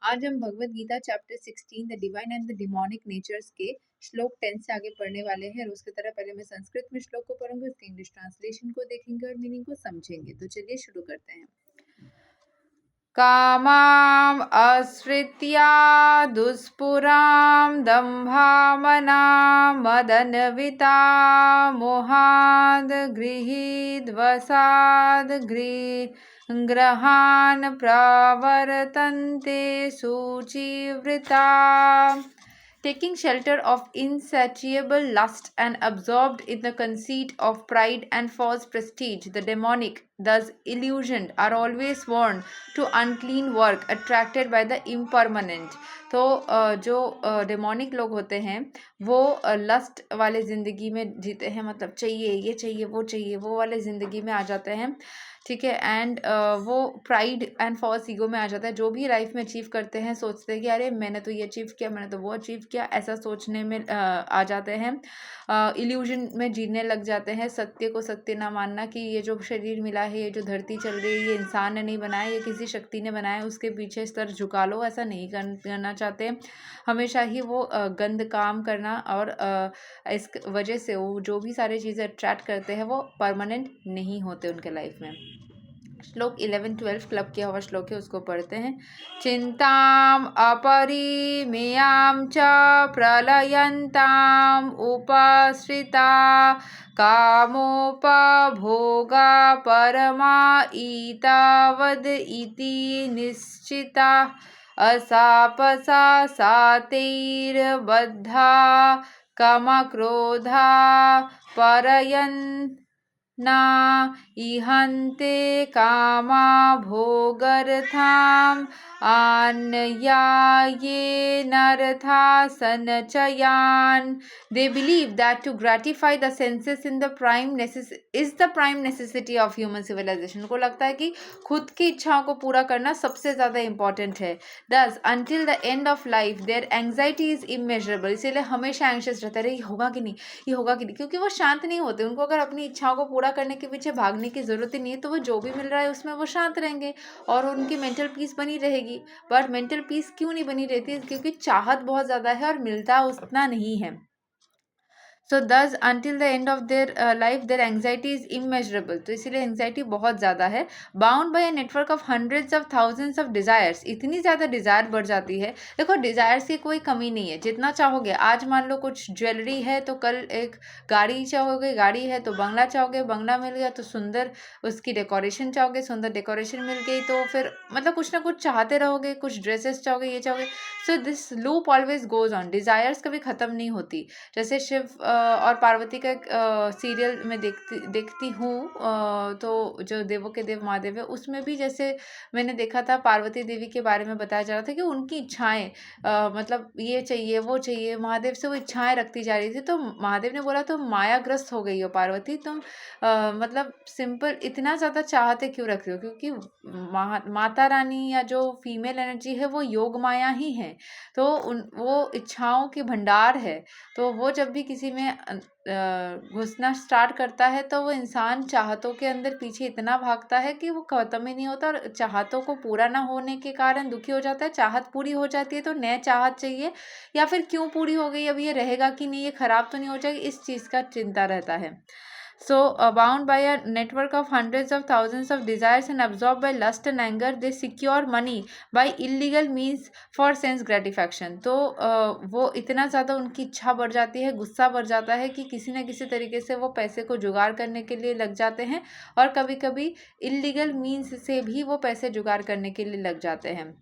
आज हम Bhagavad Gita chapter 16 the divine and the demonic natures के श्लोक 10 से आगे पढ़ने वाले हैं। रोज की तरह पहले मैं संस्कृत में श्लोक को पढ़ूंगी, उसके इंग्लिश ट्रांसलेशन को देखेंगे और मीनिंग को समझेंगे। तो चलिए शुरू करते हैं। कामाम आश्रित्या दुष्पुराम दंभामना मदनविता मोहाद गृहीत वसाद ग्रहान् प्रवर्तन्ते शुचिव्रता taking shelter of insatiable lust and absorbed in the conceit of pride and false prestige, the demonic, thus illusioned, are always warned to unclean work attracted by the impermanent. तो जो डेमोनिक लोग होते हैं वो लस्ट वाले ज़िंदगी में जीते हैं, मतलब चाहिए ये चाहिए वो वाले ज़िंदगी में आ जाते हैं, ठीक है। एंड वो प्राइड एंड फॉल्स ईगो में आ जाता है। जो भी लाइफ में अचीव करते हैं सोचते हैं कि अरे मैंने तो ये अचीव किया, मैंने तो वो अचीव किया, ऐसा सोचने में आ जाते हैं। इल्यूजन में जीने लग जाते हैं, सत्य को सत्य ना मानना कि ये जो शरीर मिला है, ये जो धरती चल रही है, ये इंसान ने नहीं बनाया, ये किसी शक्ति ने बनाया, उसके पीछे सर झुका लो, ऐसा नहीं करना चाहते। हमेशा ही वो गंद काम करना और इस वजह से वो जो भी सारी चीज़ें अट्रैक्ट करते हैं वो परमानेंट नहीं होते उनके लाइफ में। श्लोक 11-12 क्लब किया हुआ श्लोक है, उसको पढ़ते हैं। चिंताम अपरिमेयाम च प्रलयंताम उपाश्रिता कामोपभोगा परमा ईतावद इति निश्चिता असापसा सातैर्बद्धा कामक्रोधा परयन् ना इहन्ते कामा भोगर्थाम अन्याये नरथा संचयान। They believe that to gratify the senses in the is the prime necessity of human civilization. उनको लगता है कि खुद की इच्छाओं को पूरा करना सबसे ज़्यादा इम्पोर्टेंट है। Thus, until the end of life, their anxiety is immeasurable. इसीलिए हमेशा एंशियस रहता है, ये होगा कि नहीं, ये होगा कि नहीं, क्योंकि वो शांत नहीं होते। उनको अगर अपनी इच्छाओं को पूरा करने के पीछे भागने की ज़रूरत ही नहीं है, तो वो जो भी मिल रहा है उसमें वो शांत रहेंगे और उनकी मेंटल पीस बनी रहेगी। पर मेंटल पीस क्यों नहीं बनी रहती? क्योंकि चाहत बहुत ज़्यादा है और मिलता उतना नहीं है। सो thus until the end of their life their anxiety is immeasurable. तो इसीलिए एंग्जाइटी बहुत ज़्यादा है। Bound by a network of hundreds of thousands of desires, इतनी ज़्यादा डिज़ायर बढ़ जाती है। देखो डिज़ायर्स की कोई कमी नहीं है, जितना चाहोगे। आज मान लो कुछ ज्वेलरी है तो कल एक गाड़ी चाहोगे, गाड़ी है तो बंगला चाहोगे, बंगला मिल गया तो सुंदर उसकी डेकोरेशन चाहोगे, सुंदर डेकोरेशन मिल गई तो फिर मतलब कुछ ना कुछ चाहते रहोगे, कुछ ड्रेसेस चाहोगे, ये चाहोगे। So this loop always goes on, desires कभी ख़त्म नहीं होती। जैसे शिव और पार्वती का एक सीरियल में देखती हूँ, तो जो देवों के देव महादेव है उसमें भी जैसे मैंने देखा था, पार्वती देवी के बारे में बताया जा रहा था कि उनकी इच्छाएं मतलब ये चाहिए वो चाहिए, महादेव से वो इच्छाएं रखती जा रही थी। तो महादेव ने बोला तुम मायाग्रस्त हो गई हो पार्वती, तुम मतलब सिंपल इतना ज़्यादा चाहते क्यों रखते हो? क्योंकि माता रानी या जो फीमेल एनर्जी है वो योग माया ही है, तो वो इच्छाओं की भंडार है। तो वो जब भी किसी में घुसना स्टार्ट करता है तो वो इंसान चाहतों के अंदर पीछे इतना भागता है कि वो खत्म ही नहीं होता और चाहतों को पूरा ना होने के कारण दुखी हो जाता है। चाहत पूरी हो जाती है तो नए चाहत चाहिए, या फिर क्यों पूरी हो गई, अब ये रहेगा कि नहीं, ये खराब तो नहीं हो जाएगी, इस चीज़ का चिंता रहता है। So, bound by a network of hundreds of thousands of desires and absorbed by lust and anger, they secure money by illegal means for sense gratification. तो वो इतना ज़्यादा उनकी इच्छा बढ़ जाती है, गुस्सा बढ़ जाता है कि किसी न किसी तरीके से वो पैसे को जुगाड़ करने के लिए लग जाते हैं और कभी कभी इलीगल मीन्स से भी वो पैसे जुगाड़ करने के लिए लग जाते हैं,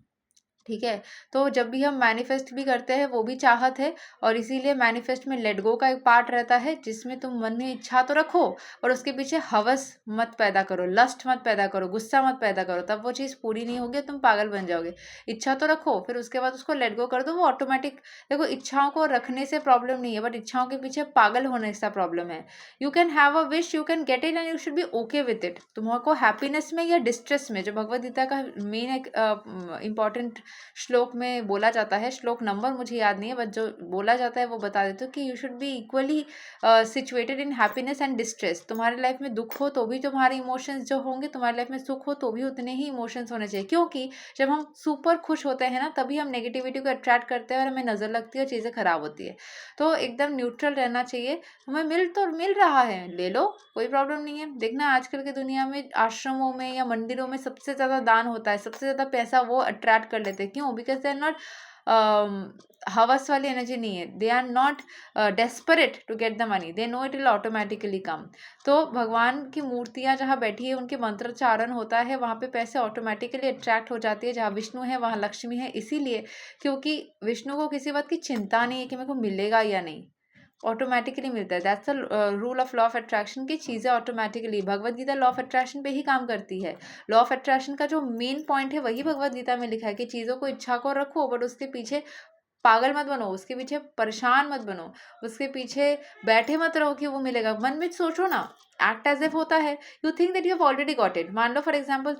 ठीक है। तो जब भी हम मैनिफेस्ट भी करते हैं वो भी चाहत है, और इसीलिए मैनिफेस्ट में लेट गो का एक पार्ट रहता है जिसमें तुम मन में इच्छा तो रखो और उसके पीछे हवस मत पैदा करो, लस्ट मत पैदा करो, गुस्सा मत पैदा करो, तब वो चीज़ पूरी नहीं होगी, तुम पागल बन जाओगे। इच्छा तो रखो, फिर उसके बाद उसको लेट गो कर दो, वो ऑटोमेटिक। देखो इच्छाओं को रखने से प्रॉब्लम नहीं है, बट इच्छाओं के पीछे पागल होने से प्रॉब्लम है। You can have a wish, you can get it and you should B okay with it. तुमको हैप्पीनेस में या डिस्ट्रेस में, जो भगवद गीता का मेन एक इंपॉर्टेंट श्लोक में बोला जाता है, श्लोक नंबर मुझे याद नहीं है, बट जो बोला जाता है वो बता देती हूँ कि you should be equally situated in happiness and distress. तुम्हारे लाइफ में दुख हो तो भी तुम्हारे इमोशंस जो होंगे, तुम्हारी लाइफ में सुख हो तो भी उतने ही इमोशंस होने चाहिए, क्योंकि जब हम सुपर खुश होते हैं ना तभी हम नेगेटिविटी को अट्रैक्ट करते हैं और हमें नज़र लगती है और चीज़ें खराब होती है। तो एकदम न्यूट्रल रहना चाहिए। हमें मिल रहा है, ले लो, कोई प्रॉब्लम नहीं है। देखना आजकल की दुनिया में आश्रमों में या मंदिरों में सबसे ज़्यादा दान होता है, सबसे ज़्यादा पैसा वो अट्रैक्ट कर लेते हैं। क्यों? बिकॉज दे आर नॉट हवस वाली एनर्जी नहीं है, they are not desperate to get the money, they know it will automatically come. तो भगवान की मूर्तियाँ जहाँ बैठी है, उनके मंत्रोच्चारण होता है, वहाँ पे पैसे ऑटोमेटिकली अट्रैक्ट हो जाती है। जहाँ विष्णु है वहाँ लक्ष्मी है, इसीलिए क्योंकि विष्णु को किसी बात की चिंता नहीं है कि मेरे को मिलेगा या नहीं, ऑटोमेटिकली मिलता है। That's the rule of law of attraction की चीज़ें automatically, Bhagavad Gita law of attraction पे ही काम करती है। लॉ ऑफ अट्रैक्शन का जो मेन पॉइंट है वही भगवत गीता में लिखा है कि चीज़ों को, इच्छा को रखो, बट उसके पीछे पागल मत बनो, उसके पीछे परेशान मत बनो, उसके पीछे बैठे मत रहो कि वो मिलेगा। मन में सोचो ना, एक्ट एज इफ होता है, you think that you have already got it. मान लो फॉर एग्जाम्पल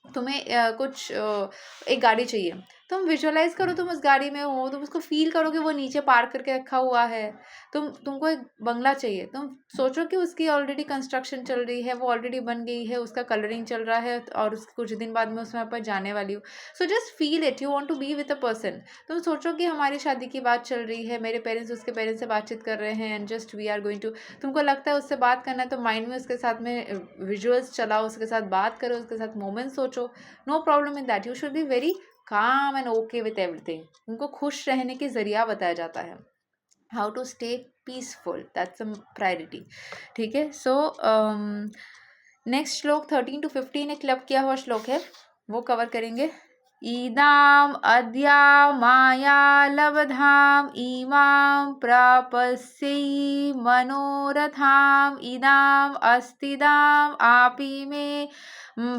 तुम्हें एक गाड़ी चाहिए, तुम विजुअलाइज करो तुम उस गाड़ी में हो, तुम उसको फील करो कि वो नीचे पार्क करके रखा हुआ है। तुमको एक बंगला चाहिए, तुम सोचो कि उसकी ऑलरेडी कंस्ट्रक्शन चल रही है, वो ऑलरेडी बन गई है, उसका कलरिंग चल रहा है और उसके कुछ दिन बाद में उसमें पर जाने वाली हूँ। So just feel it, you want to be with a person. तुम सोचो कि हमारी शादी की बात चल रही है, मेरे पेरेंट्स उसके पेरेंट्स से बातचीत कर रहे हैं and just we are going to, तुमको लगता है उससे बात करना है तो माइंड में उसके साथ में विजुअल्स चलाओ, उसके साथ बात करो, उसके साथ मोमेंट सोचो। No problem in that, you should be very calm and okay with everything. उनको खुश रहने के जरिया बताया जाता है, how to stay peaceful, that's a priority. ठीक है। सो नेक्स्ट श्लोक 13 to 15 एक क्लब किया हुआ श्लोक है, वो कवर करेंगे। इदाम अद्या माया लब्धाम इमाम प्रापस्यै मनोरथाम इदाम अस्तिदाम आपि में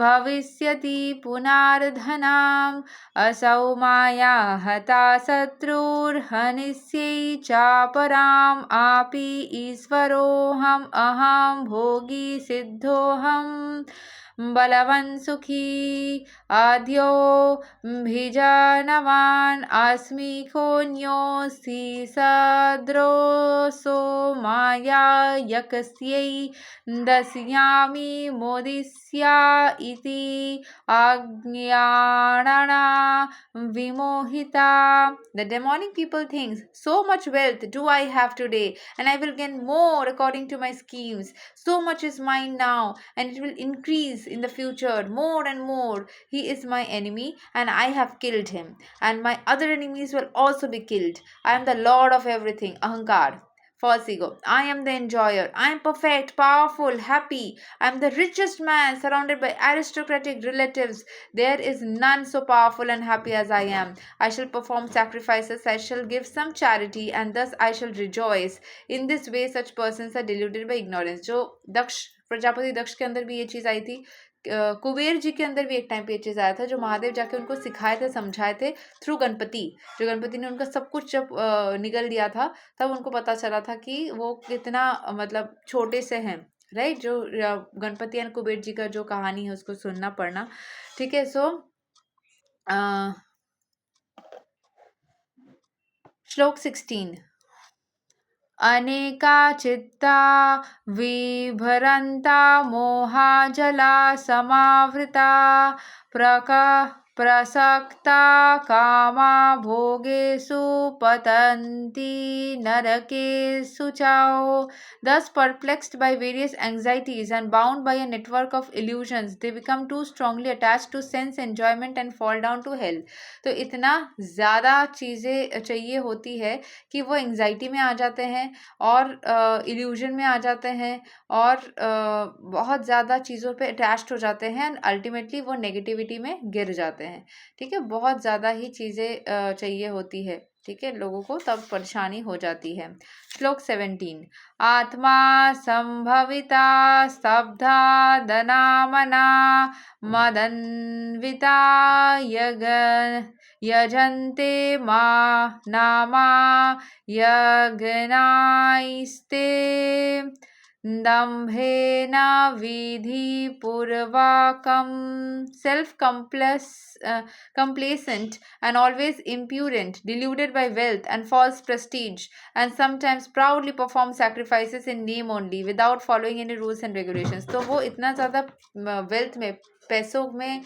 भविष्यति पुनर्धनाम असौ माया हता शत्रुर्हनिष्यै चापराम आपि ईश्वरोऽहम् अहं भोगी सिद्धोऽहम् बलवान् सुखी आद्यो भिजानवान् अस्मि कोऽन्योऽस्ति सदृशो माया यकस्यै दस्यामि मोदिष्या इति अज्ञानना विमोहिता। The demonic people thinks, so much wealth do I have today, and I will gain more according to my schemes. So much is mine now, and it will increase in the future more and more. He is my enemy, and I have killed him, and my other enemies will also be killed. I am the Lord of everything. Ahankar. False ego. I am the enjoyer. I am perfect, powerful, happy. I am the richest man surrounded by aristocratic relatives. There is none so powerful and happy as I am. I shall perform sacrifices. I shall give some charity, and thus I shall rejoice. In this way, such persons are deluded by ignorance. जो दक्ष प्रजापति दक्ष के अंदर भी ये चीज़ आई थी, कुबेर जी के अंदर भी एक टाइम पे ये चीज़ आया था, जो महादेव जाके उनको सिखाए थे, समझाए थे थ्रू गणपति। जो गणपति ने उनका सब कुछ जब निगल दिया था, तब उनको पता चला था कि वो कितना मतलब छोटे से हैं, राइट। जो गणपति एंड कुबेर जी का जो कहानी है उसको सुनना पढ़ना। ठीक है। सो श्लोक 16। अनेका चित्ता विभरन्ता मोहाजला समावृता प्रसक्ता कामा भोगेषु पतन्ति नरकेषु च। Thus perplexed by various anxieties and bound by a network of illusions, they become too strongly attached to sense enjoyment and fall down to hell. तो इतना ज़्यादा चीज़ें चाहिए होती है कि वो एंग्जाइटी में आ जाते हैं और इल्यूजन में आ जाते हैं और बहुत ज़्यादा चीज़ों पे अटैच्ड हो जाते हैं एंड अल्टीमेटली वो नेगेटिविटी में गिर जाते हैं। ठीक है। बहुत ज़्यादा ही चीज़ें चाहिए होती है, ठीक है, लोगों को, तब परेशानी हो जाती है। श्लोक 17। आत्मा संभविता स्तब्धा दनामना मदन्विता यजन्ते मा नामा यज्ञाइस्ते दम्भेन विधिपूर्वकं, complacent and always impudent, deluded by wealth and false prestige, and sometimes proudly perform sacrifices in name only without following any rules and regulations. तो वो इतना ज़्यादा वेल्थ में, पैसों में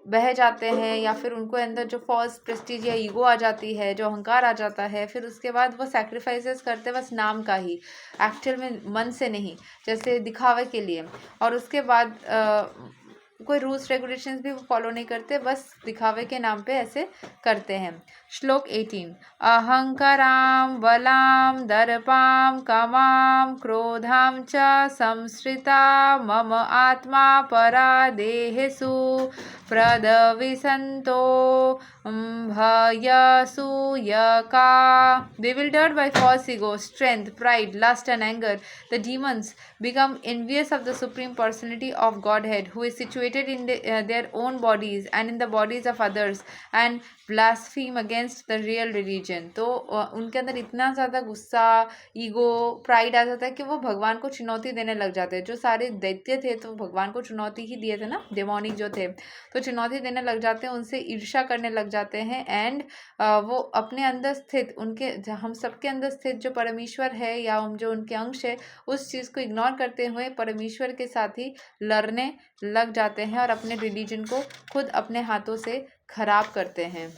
बह जाते हैं, या फिर उनको अंदर जो फॉल्स प्रेस्टीज या ईगो आ जाती है, जो अहंकार आ जाता है, फिर उसके बाद वो सैक्रिफाइसेस करते बस नाम का ही, एक्चुअल में मन से नहीं, जैसे दिखावे के लिए। और उसके बाद कोई रूल्स रेगुलेशंस भी वो फॉलो नहीं करते, बस दिखावे के नाम पे ऐसे करते हैं। श्लोक 18। अहंकाराम बलाम दर्पाम कामाम क्रोधाम च संश्रिता मम आत्मा परा देहेषु प्रदविसन्तो भयसूयका। Bewildered by false ego, strength, pride, lust and anger, the demons become envious of the Supreme Personality of Godhead, who is situated in their own bodies and in the bodies of others, and blaspheme against the real religion. तो उनके अंदर इतना ज़्यादा गुस्सा, ego, pride आ जाता है कि वो भगवान को चुनौती देने लग जाते हैं। जो सारे दैत्य थे तो भगवान को चुनौती ही दिए थे ना, डेमोनिक जो थे, तो चुनौती देने लग जाते हैं, उनसे ईर्ष्या करने लग जाते हैं। एंड वो अपने अंदर स्थित, उनके हम सबके अंदर स्थित जो परमेश्वर है या जो उनके अंश है, उस चीज़ को इग्नोर करते हुए परमेश्वर के साथ ही लड़ने लग जाते हैं और अपने रिलीजन को खुद अपने हाथों से खराब करते हैं।